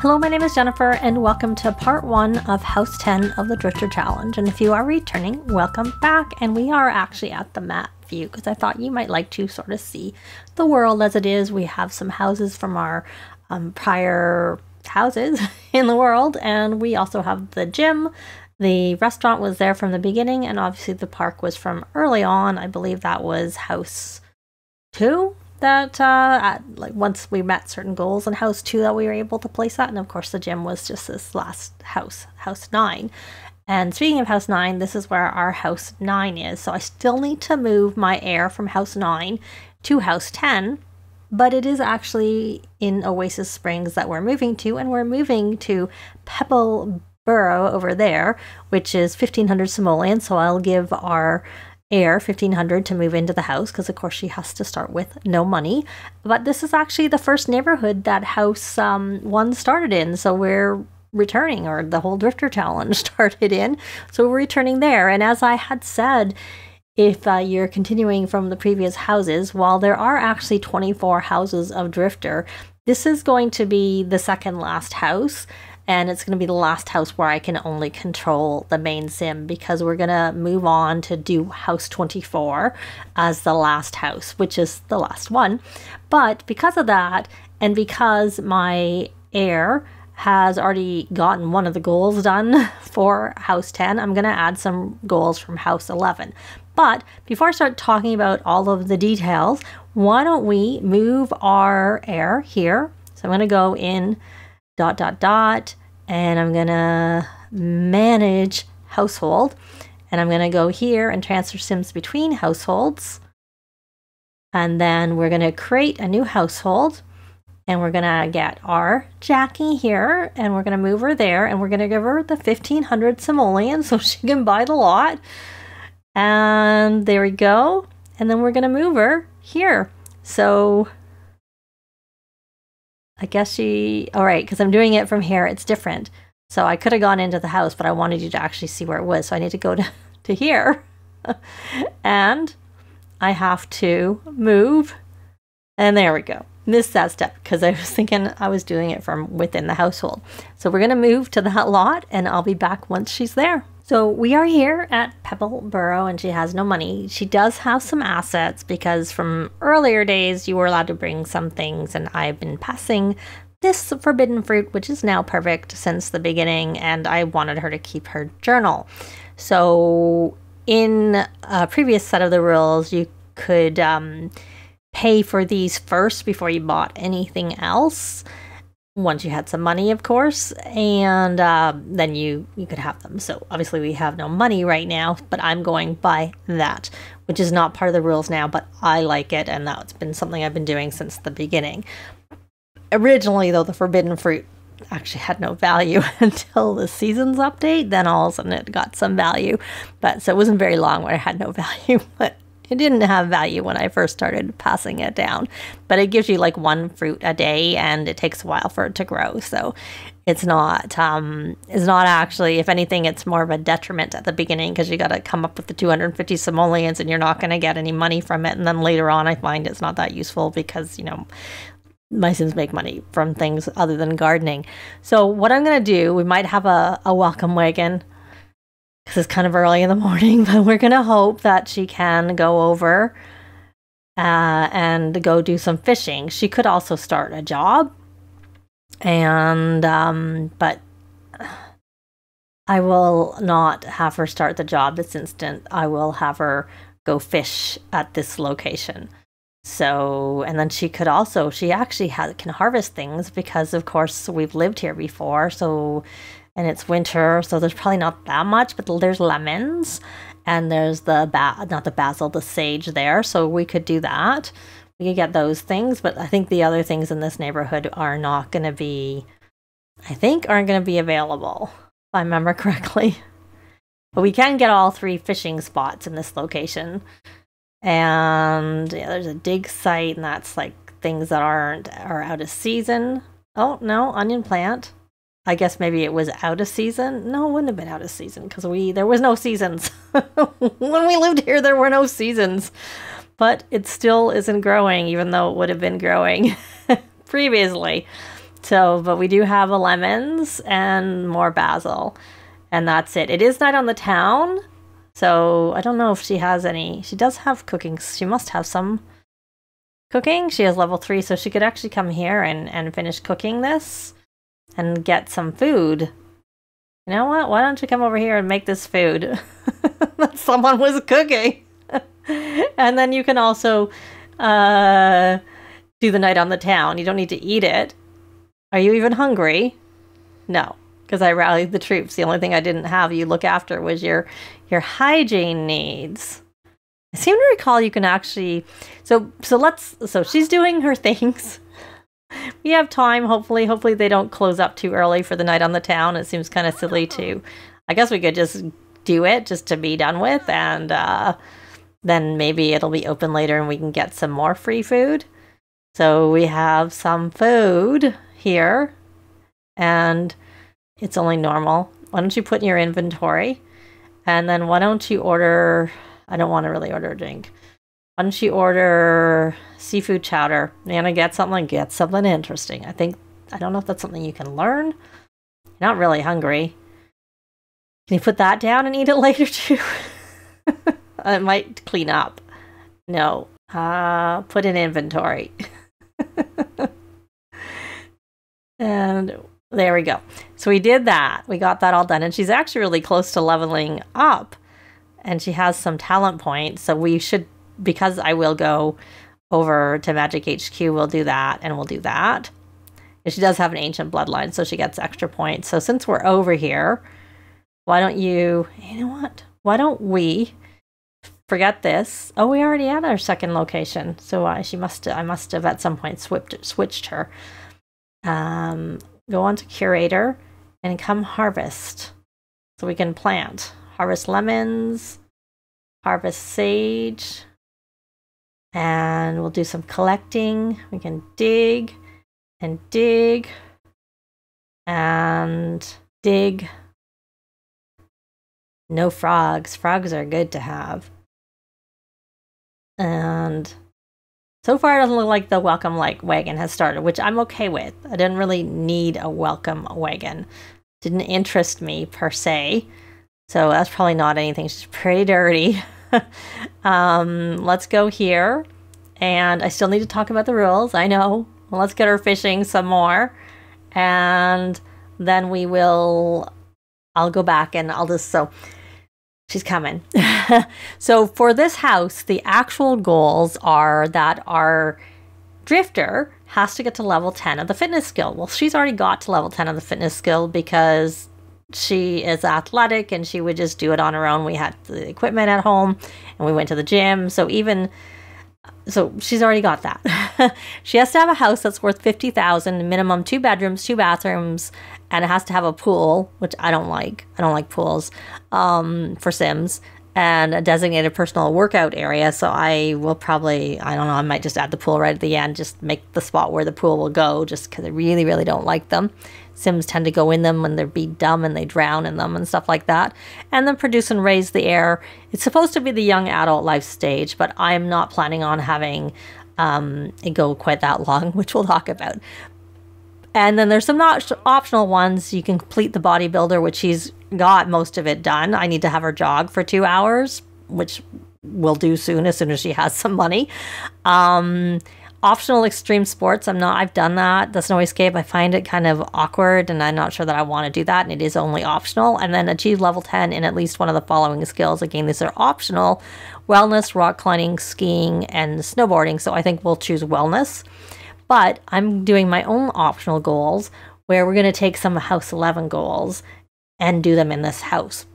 Hello, my name is Jennifer and welcome to part 1 of House 10 of the Drifter Challenge. And if you are returning, welcome back. And we are actually at the map view because I thought you might like to sort of see the world as it is. We have some houses from our prior houses in the world, and we also have the gym. The restaurant was there from the beginning, and obviously the park was from early on. I believe that was house 2. That like once we met certain goals in house 2 that we were able to place that, and of course the gym was just this last house 9. And speaking of house 9, this is where our house 9 is, so I still need to move my heir from house 9 to house 10, but it is actually in Oasis Springs that we're moving to, and we're moving to Pebble Burrow over there, which is 1500 Simoleons. So I'll give our heir 1500 to move into the house because of course she has to start with no money. But this is actually the first neighborhood that house 1 started in, so we're returning, or the whole Drifter Challenge started in, so we're returning there. And as I had said, if you're continuing from the previous houses, while there are actually 24 houses of Drifter, this is going to be the second last house. And it's going to be the last house where I can only control the main sim, because we're going to move on to do house 24 as the last house, which is the last one. But because of that, and because my heir has already gotten one of the goals done for house 10, I'm going to add some goals from house 11. But before I start talking about all of the details, why don't we move our heir here? So I'm going to go in ... and I'm gonna manage household, and I'm gonna go here and transfer sims between households, and then we're gonna create a new household, and we're gonna get our Jackie here, and we're gonna move her there, and we're gonna give her the 1500 simoleons so she can buy the lot, and there we go. And then we're gonna move her here. So I guess all right, because I'm doing it from here, it's different. So I could have gone into the house, but I wanted you to actually see where it was. So I need to go to here. And I have to move. And there we go. Missed that step because I was thinking I was doing it from within the household. So we're going to move to that lot, and I'll be back once she's there. So we are here at Pebble Burrow, and she has no money. She does have some assets because from earlier days you were allowed to bring some things, and I've been passing this forbidden fruit, which is now perfect since the beginning, and I wanted her to keep her journal. So in a previous set of the rules, you could pay for these first before you bought anything else. Once you had some money, of course, and then you could have them. So obviously we have no money right now, but I'm going by that, which is not part of the rules now, but I like it, and that's been something I've been doing since the beginning. Originally, though, the forbidden fruit actually had no value until the seasons update. Then all of a sudden it got some value, but so it wasn't very long where it had no value, but it didn't have value when I first started passing it down. But it gives you like 1 fruit a day, and it takes a while for it to grow. So it's not actually, if anything, it's more of a detriment at the beginning because you got to come up with the 250 simoleons, and you're not going to get any money from it. And then later on, I find it's not that useful because, you know, my sims make money from things other than gardening. So what I'm going to do, we might have a welcome wagon, because it's kind of early in the morning, but we're going to hope that she can go over and go do some fishing. She could also start a job, and but I will not have her start the job this instant. I will have her go fish at this location. So, and then she could also, she actually can harvest things because, of course, we've lived here before, so... And it's winter, so there's probably not that much, but there's lemons, and there's not the basil, the sage there, so we could do that. We could get those things, but I think the other things in this neighborhood are not going to be, aren't going to be available, if I remember correctly. But we can get all 3 fishing spots in this location. And yeah, there's a dig site, and that's like things that are out of season. Oh, no, onion plant. I guess maybe it was out of season. No, it wouldn't have been out of season because there was no seasons. When we lived here, there were no seasons. But it still isn't growing, even though it would have been growing previously. So, but we do have a lemons and more basil, and that's it. It is night on the town, so I don't know if she has any. She does have cooking. She must have some cooking. She has level 3, so she could actually come here and finish cooking this and get some food. You know what? Why don't you come over here and make this food that someone was cooking? And then you can also do the night on the town. You don't need to eat it. Are you even hungry? No, because I rallied the troops. The only thing I didn't have you look after was your hygiene needs. I seem to recall you can actually... So she's doing her things. We have time, hopefully. Hopefully they don't close up too early for the night on the town. It seems kind of silly to... I guess we could just do it just to be done with, and then maybe it'll be open later and we can get some more free food. So we have some food here, and it's only normal. Why don't you put in your inventory? And then why don't you order... I don't want to really order a drink. Why don't you order seafood chowder? You're gonna get something interesting. I don't know if that's something you can learn. You're not really hungry. Can you put that down and eat it later too? It might clean up. No. Put in inventory. And there we go. So we did that. We got that all done. And she's actually really close to leveling up. And she has some talent points. So we should, because I will go over to Magic HQ, we'll do that and we'll do that. And she does have an ancient bloodline, so she gets extra points. So since we're over here, why don't you know what? Why don't we forget this? Oh, we already had our second location. So I must have at some point switched her. Go on to curator and come harvest. So we can plant. Harvest lemons, harvest sage, and we'll do some collecting. We can dig and dig and dig. No frogs. Frogs are good to have. And so far it doesn't look like the welcome wagon has started, which I'm okay with. I didn't really need a welcome wagon. Didn't interest me per se. So that's probably not anything. She's pretty dirty. Let's go here. And I still need to talk about the rules. I know. Well, let's get her fishing some more. And then I'll go back and so she's coming. So for this house, the actual goals are that our drifter has to get to level 10 of the fitness skill. Well, she's already got to level 10 of the fitness skill because she is athletic and she would just do it on her own. We had the equipment at home and we went to the gym. So she's already got that. She has to have a house that's worth 50,000, minimum 2 bedrooms, 2 bathrooms, and it has to have a pool, which I don't like. I don't like pools for Sims, and a designated personal workout area. So I will probably, I don't know, I might just add the pool right at the end, just make the spot where the pool will go, just because I really, really don't like them. Sims tend to go in them when they're beat dumb and they drown in them and stuff like that. And then produce and raise the heir. It's supposed to be the young adult life stage, but I'm not planning on having it go quite that long, which we'll talk about. And then there's some optional ones. You can complete the bodybuilder, which she's got most of it done. I need to have her jog for 2 hours, which we'll do soon as she has some money. Optional extreme sports. I've done that. The snow escape. I find it kind of awkward and I'm not sure that I want to do that. And it is only optional. And then achieve level 10 in at least one of the following skills. Again, these are optional: wellness, rock climbing, skiing, and snowboarding. So I think we'll choose wellness. But I'm doing my own optional goals where we're going to take some House 11 goals and do them in this house.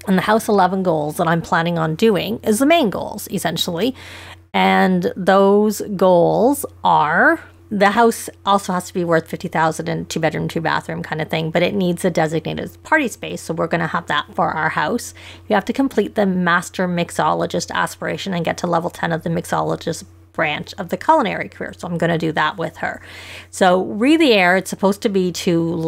And the House 11 goals that I'm planning on doing is the main goals, essentially. And those goals are, the house also has to be worth 50,000 and 2 bedroom, 2 bathroom kind of thing, but it needs a designated party space. So we're going to have that for our house. You have to complete the master mixologist aspiration and get to level 10 of the mixologist branch of the culinary career. So I'm going to do that with her. So Re the Heir, it's supposed to be to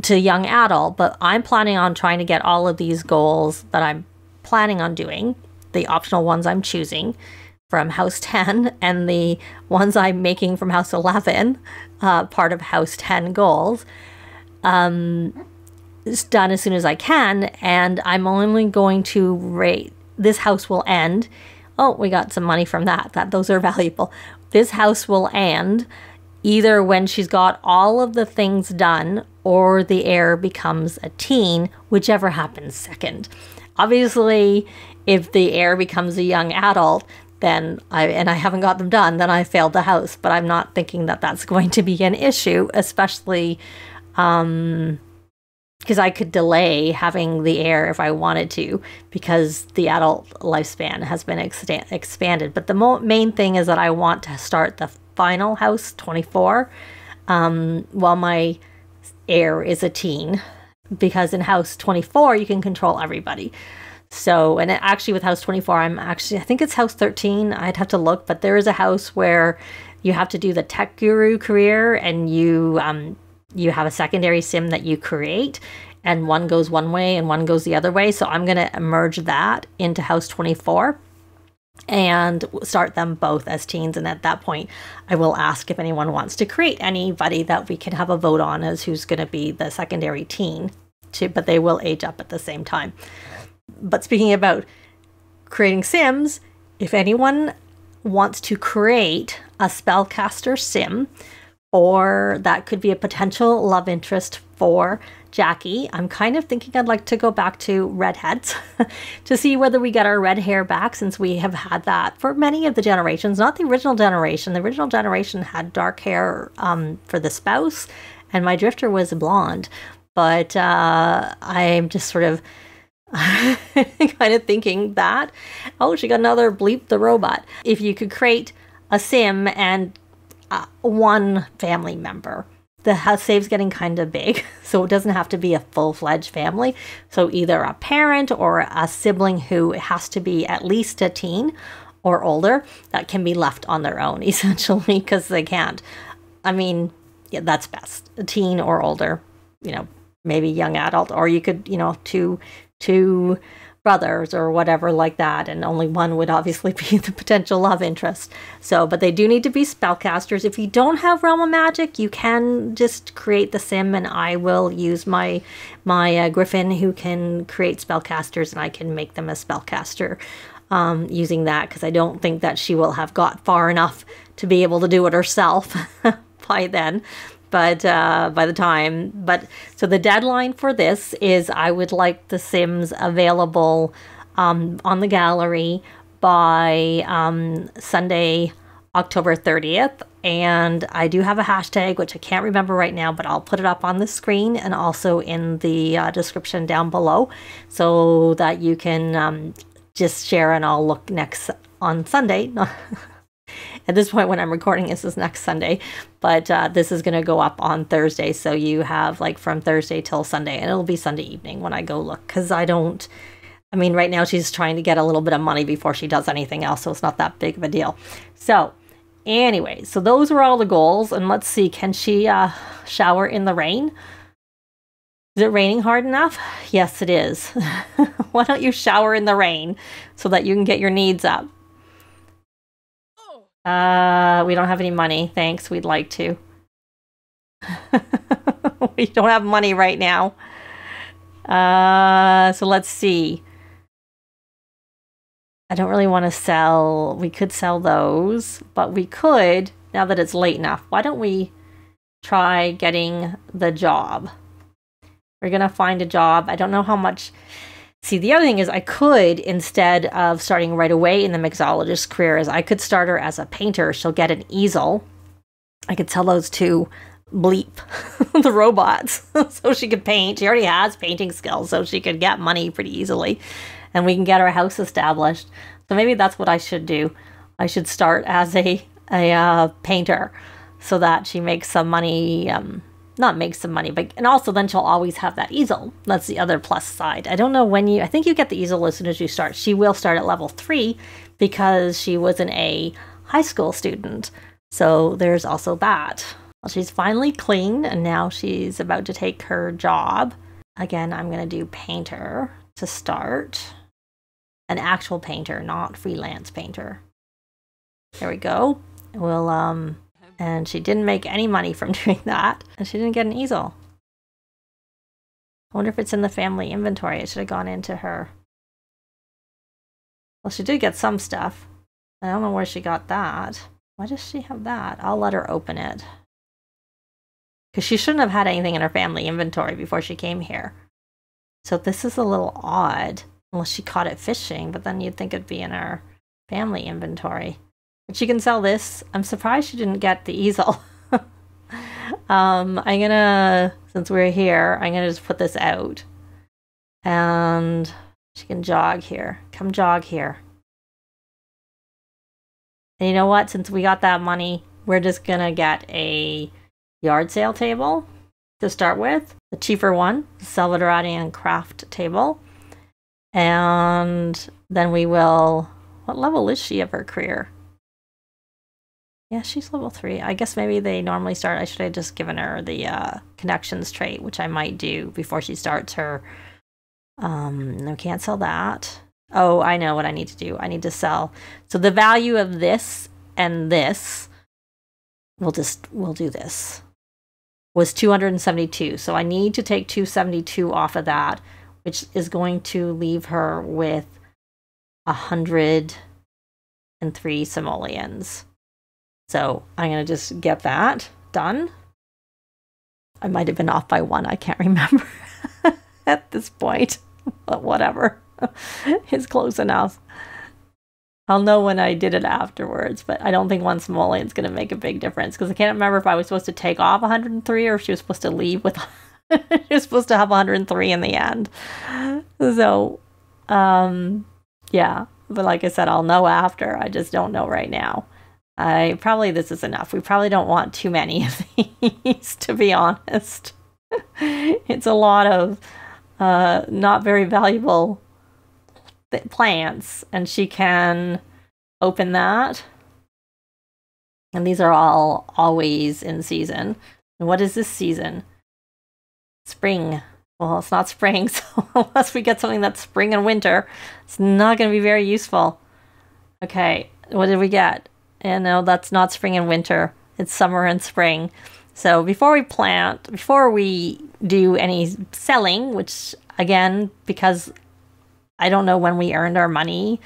young adult, but I'm planning on trying to get all of these goals that I'm planning on doing, the optional ones I'm choosing from House 10 and the ones I'm making from House 11, part of House 10 goals. It's done as soon as I can, and I'm only going to rate. This house will end. Oh, we got some money from that. Those are valuable. This house will end either when she's got all of the things done or the heir becomes a teen, whichever happens second. Obviously, if the heir becomes a young adult, then I haven't got them done, then I failed the house. But I'm not thinking that that's going to be an issue, especially because I could delay having the heir if I wanted to, because the adult lifespan has been expanded. But the main thing is that I want to start the final house 24 while my heir is a teen, because in house 24 you can control everybody. So, and actually with house 24, I think it's house 13. I'd have to look, but there is a house where you have to do the tech guru career, and you have a secondary sim that you create, and one goes one way and one goes the other way. So I'm going to merge that into house 24 and start them both as teens. And at that point, I will ask if anyone wants to create anybody that we can have a vote on as who's going to be the secondary teen, but they will age up at the same time. But speaking about creating sims, if anyone wants to create a spellcaster sim, or that could be a potential love interest for Jackie, I'm kind of thinking I'd like to go back to redheads to see whether we get our red hair back, since we have had that for many of the generations. Not the original generation. The original generation had dark hair for the spouse, and my drifter was blonde. But I'm just sort of kind of thinking that, oh, she got another Bleep the Robot. If you could create a sim and one family member, the house save's getting kind of big, so it doesn't have to be a full-fledged family. So either a parent or a sibling who has to be at least a teen or older that can be left on their own, essentially, because they can't. I mean, yeah, that's best. A teen or older, maybe young adult, or you could, two brothers or whatever like that, and only one would obviously be the potential love interest. So, but they do need to be spellcasters. If you don't have Realm of Magic, you can just create the sim, and I will use my Griffin who can create spellcasters, and I can make them a spellcaster using that, because I don't think that she will have got far enough to be able to do it herself by then. But by the time, so the deadline for this is I would like the Sims available on the gallery by Sunday, October 30th. And I do have a hashtag, which I can't remember right now, but I'll put it up on the screen and also in the description down below, so that you can just share, and I'll look next on Sunday. At this point, when I'm recording, this is next Sunday, but this is going to go up on Thursday. So you have from Thursday till Sunday, and it'll be Sunday evening when I go look, because right now she's trying to get a little bit of money before she does anything else. So it's not that big of a deal. So anyway, so those were all the goals. And let's see, can she shower in the rain? Is it raining hard enough? Yes, it is. Why don't you shower in the rain so that you can get your needs up? We don't have any money. Thanks. We'd like to. We don't have money right now. So let's see. I don't really want to sell. We could sell those, but we could, now that it's late enough, why don't we try getting the job? We're going to find a job. I don't know how much. See, the other thing is I could, instead of starting right away in the mixologist career, is I could start her as a painter. She'll get an easel. I could sell those to Bleep, the robots, so she could paint. She already has painting skills, so she could get money pretty easily. And we can get her house established. So maybe that's what I should do. I should start as a painter, so that she makes some money. Not make some money, but, and also then she'll always have that easel. That's the other plus side. I don't know when I think you get the easel as soon as you start. She will start at level 3 because she was a high school student. So there's also that. Well, she's finally clean, and now she's about to take her job. Again, I'm going to do painter to start. An actual painter, not freelance painter. There we go. We'll, And she didn't make any money from doing that. And she didn't get an easel. I wonder if it's in the family inventory. It should have gone into her. Well, she did get some stuff. I don't know where she got that. Why does she have that? I'll let her open it. Because she shouldn't have had anything in her family inventory before she came here. So this is a little odd. Unless she caught it fishing, but then you'd think it'd be in her family inventory. But she can sell this. I'm surprised she didn't get the easel. I'm gonna, since we're here, I'm gonna just put this out. And she can jog here. Come jog here. And you know what? Since we got that money, we're just gonna get a yard sale table to start with. The cheaper one, the Salvadorian craft table. And then we will... What level is she of her career? Yeah, she's level 3. I guess maybe they normally start... I should have just given her the connections trait, which I might do before she starts her... No, can't sell that. Oh, I know what I need to do. I need to sell... So the value of this and this... We'll do this. Was 272. So I need to take 272 off of that, which is going to leave her with 103 simoleons. So I'm going to just get that done. I might have been off by 1. I can't remember at this point, but whatever. It's close enough. I'll know when I did it afterwards, but I don't think 1 simoleon is going to make a big difference because I can't remember if I was supposed to take off 103 or if she was supposed to leave with... she was supposed to have 103 in the end. So, yeah. But like I said, I'll know after. I just don't know right now. Probably this is enough. We probably don't want too many of these, to be honest. It's a lot of not very valuable plants, and she can open that. And these are all always in season. And what is this season? Spring. Well, it's not spring, so unless we get something that's spring and winter, it's not going to be very useful. Okay, what did we get? And no, that's not spring and winter. It's summer and spring. So before we plant, before we do any selling, which again, because I don't know when we earned our money,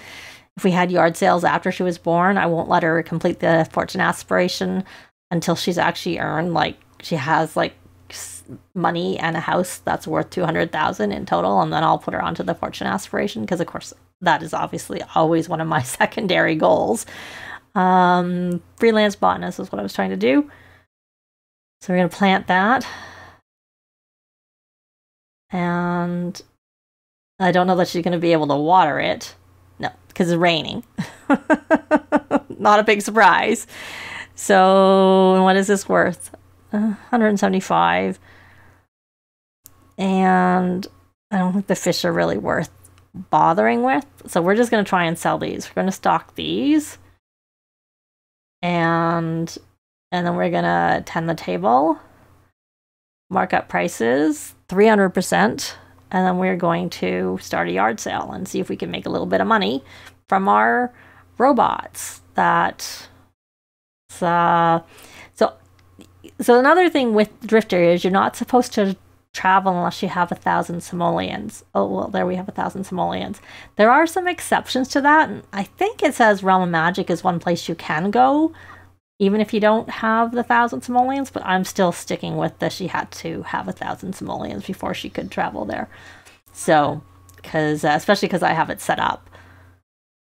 if we had yard sales after she was born, I won't let her complete the fortune aspiration until she's actually earned, like, she has like money and a house that's worth 200,000 in total, and then I'll put her onto the fortune aspiration, because of course that is obviously always one of my secondary goals. Freelance botanist is what I was trying to do. So we're going to plant that. And I don't know that she's going to be able to water it. No, because it's raining. Not a big surprise. So what is this worth? 175. And I don't think the fish are really worth bothering with. So we're just going to try and sell these. We're going to stock these. And then we're going to tend the table. Mark up prices 300%. And then we're going to start a yard sale and see if we can make a little bit of money from our robots. So another thing with Drifter is you're not supposed to travel unless you have 1,000 simoleons. Oh, well, there we have 1,000 simoleons. There are some exceptions to that. And I think it says Realm of Magic is one place you can go, even if you don't have the 1,000 simoleons, but I'm still sticking with that she had to have 1,000 simoleons before she could travel there. So, especially because I have it set up.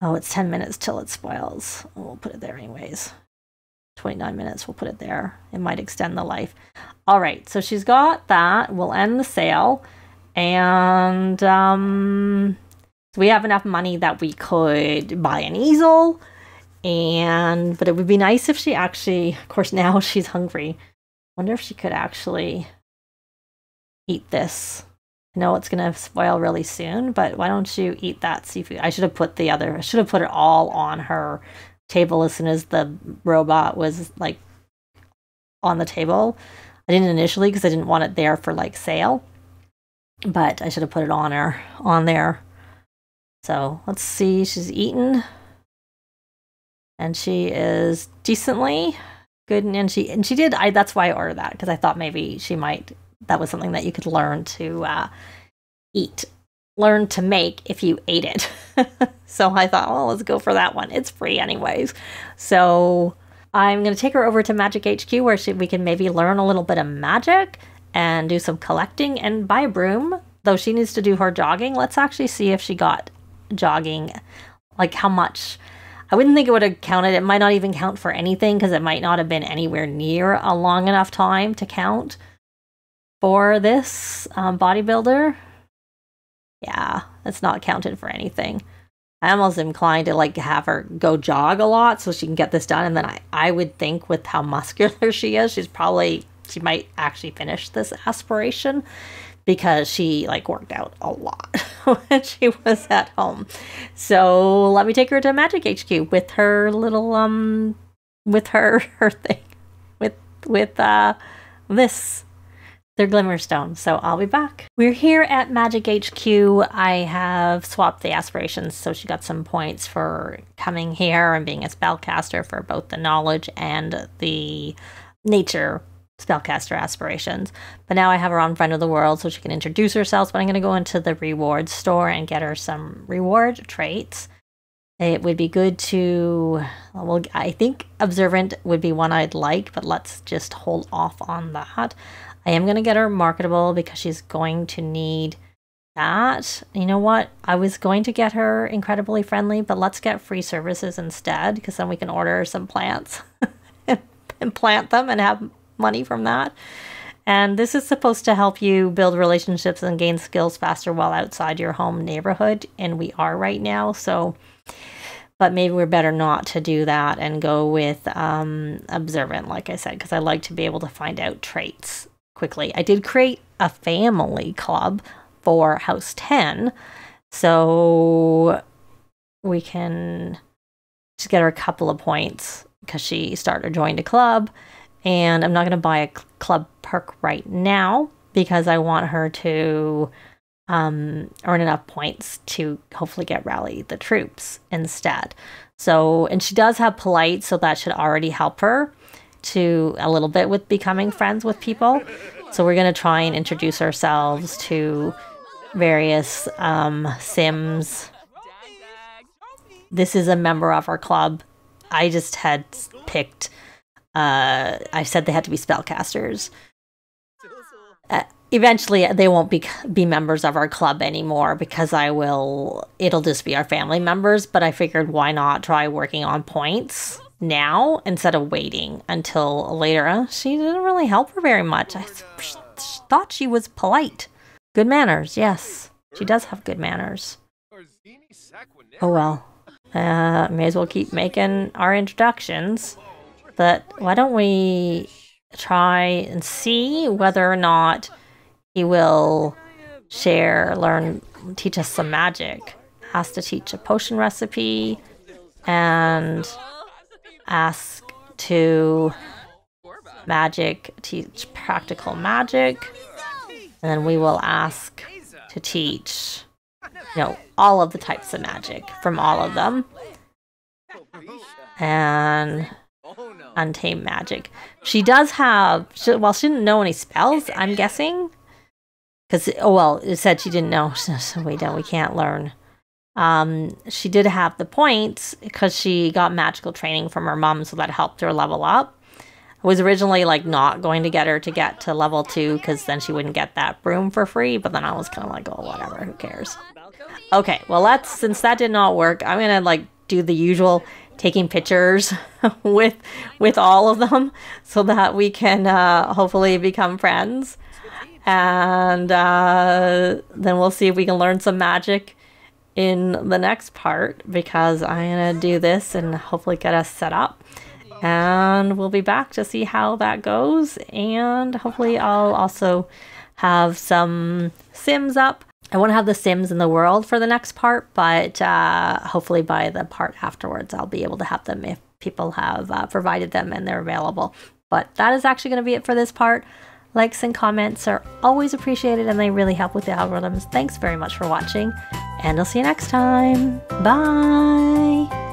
Oh, it's 10 minutes till it spoils. We'll put it there anyways. 29 minutes, we'll put it there. It might extend the life. All right, so she's got that. We'll end the sale. And so we have enough money that we could buy an easel. But it would be nice if she actually, of course, now she's hungry. Wonder if she could actually eat this. I know it's going to spoil really soon, but why don't you eat that seafood? I should have put it all on her table as soon as the robot was like on the table. I didn't initially because I didn't want it there for like sale, but I should have put it on there. So let's see, she's eaten and she is decently. good. And she did. That's why I ordered that, because I thought maybe that was something that you could learn to learn to make if you ate it. So I thought, oh, let's go for that one. It's free anyways. So I'm going to take her over to Magic HQ, where we can maybe learn a little bit of magic and do some collecting and buy a broom. Though she needs to do her jogging. Let's actually see if she got jogging, like how much. I wouldn't think it would have counted. It might not even count for anything, because it might not have been anywhere near a long enough time to count for this bodybuilder. Yeah, it's not counted for anything. I almost inclined to like have her go jog a lot so she can get this done. And then I would think, with how muscular she is, she might actually finish this aspiration, because she like worked out a lot when she was at home. So let me take her to Magic HQ with her little with her thing with this. They're Glimmerstone. So I'll be back. We're here at Magic HQ. I have swapped the aspirations, so she got some points for coming here and being a spellcaster for both the knowledge and the nature spellcaster aspirations. But now I have her on Friend of the World, so she can introduce herself. But I'm going to go into the reward store and get her some reward traits. It would be good to, well, I think Observant would be one I'd like, but let's just hold off on that. I am going to get her marketable, because she's going to need that. You know what? I was going to get her incredibly friendly, but let's get free services instead, because then we can order some plants and plant them and have money from that. And this is supposed to help you build relationships and gain skills faster while outside your home neighborhood. And we are right now. So, but maybe we're better not to do that and go with Observant, like I said, because I like to be able to find out traits quickly. I did create a family club for House 10, so we can just get her a couple of points because she started joined a club. And I'm not going to buy a club perk right now, because I want her to earn enough points to hopefully get Rally the Troops instead. So, and she does have Polite, so that should already help her to a little bit with becoming friends with people. So we're going to try and introduce ourselves to various Sims. This is a member of our club. I just had picked, I said they had to be spellcasters. Eventually they won't be members of our club anymore, because it'll just be our family members. But I figured, why not try working on points now instead of waiting until later. She didn't really help her very much. I thought she was polite. Good manners, yes. She does have good manners. Oh well. May as well keep making our introductions. But why don't we try and see whether or not he will teach us some magic. Has to teach a potion recipe and ask to teach practical magic. And then we will ask to teach, all of the types of magic from all of them. And untamed magic. She does have, she didn't know any spells, I'm guessing. Because, it said she didn't know, so we can't learn. She did have the points because she got magical training from her mom, so that helped her level up. I was originally not going to get her to get to level 2 because then she wouldn't get that broom for free, but then I was kind of like, oh, whatever, who cares? Okay, well, since that did not work, I'm going to do the usual taking pictures with all of them so that we can hopefully become friends. And then we'll see if we can learn some magic in the next part, because I'm going to do this and hopefully get us set up. And we'll be back to see how that goes. And hopefully I'll also have some Sims up. I want to have the Sims in the world for the next part, but hopefully by the part afterwards, I'll be able to have them if people have provided them and they're available. But that is actually going to be it for this part. Likes and comments are always appreciated, and they really help with the algorithms. Thanks very much for watching, and I'll see you next time. Bye!